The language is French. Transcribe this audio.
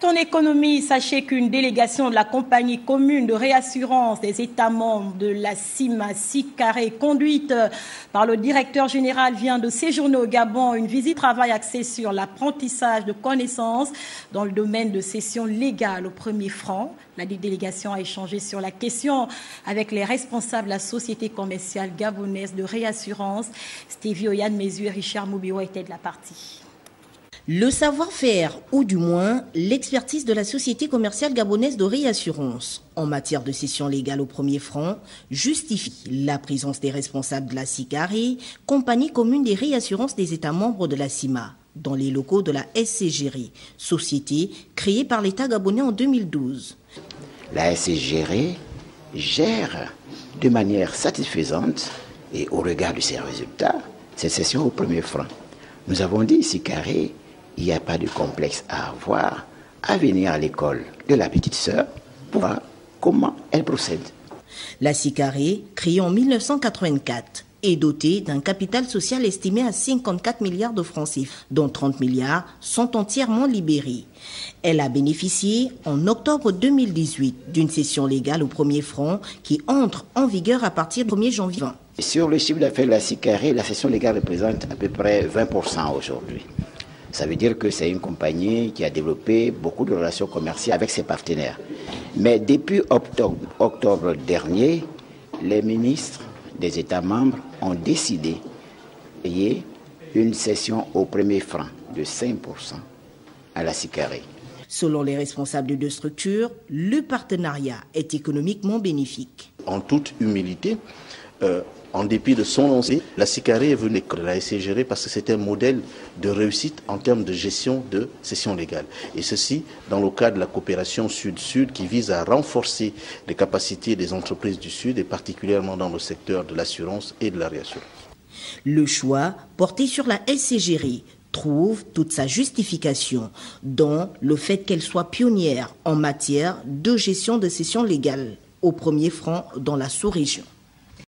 En économie, sachez qu'une délégation de la compagnie commune de réassurance des États membres de la CIMA SICARE, conduite par le directeur général, vient de séjourner au Gabon. Une visite travail axée sur l'apprentissage de connaissances dans le domaine de cession légale au premier franc. La délégation a échangé sur la question avec les responsables de la société commerciale gabonaise de réassurance. Stevie Oyan Mesu et Richard Moubio étaient de la partie. Le savoir-faire, ou du moins l'expertise de la société commerciale gabonaise de réassurance en matière de cession légale au premier franc justifie la présence des responsables de la SICARE, compagnie commune des réassurances des États membres de la CIMA, dans les locaux de la SCGRE, société créée par l'État gabonais en 2012. La SCGRE gère de manière satisfaisante et au regard de ses résultats cette cession au premier franc. Nous avons dit SICARE, il n'y a pas de complexe à avoir, à venir à l'école de la petite sœur pour voir comment elle procède. La SICARE, créée en 1984, est dotée d'un capital social estimé à 54 milliards de francs CFA, dont 30 milliards sont entièrement libérés. Elle a bénéficié en octobre 2018 d'une cession légale au premier franc qui entre en vigueur à partir du 1er janvier 2020. Sur le chiffre d'affaires de la SICARE, la cession légale représente à peu près 20% aujourd'hui. Ça veut dire que c'est une compagnie qui a développé beaucoup de relations commerciales avec ses partenaires. Mais depuis octobre dernier, les ministres des États membres ont décidé de payer une cession au premier franc de 5% à la SICARE. Selon les responsables de deux structures, le partenariat est économiquement bénéfique. En toute humilité, en dépit de son lancé, la SICARE est venue de la SCGRE parce que c'était un modèle de réussite en termes de gestion de cession légale. Et ceci dans le cadre de la coopération Sud-Sud qui vise à renforcer les capacités des entreprises du Sud et particulièrement dans le secteur de l'assurance et de la réassurance. Le choix porté sur la SCGRE trouve toute sa justification dans le fait qu'elle soit pionnière en matière de gestion de cession légale au premier franc dans la sous-région.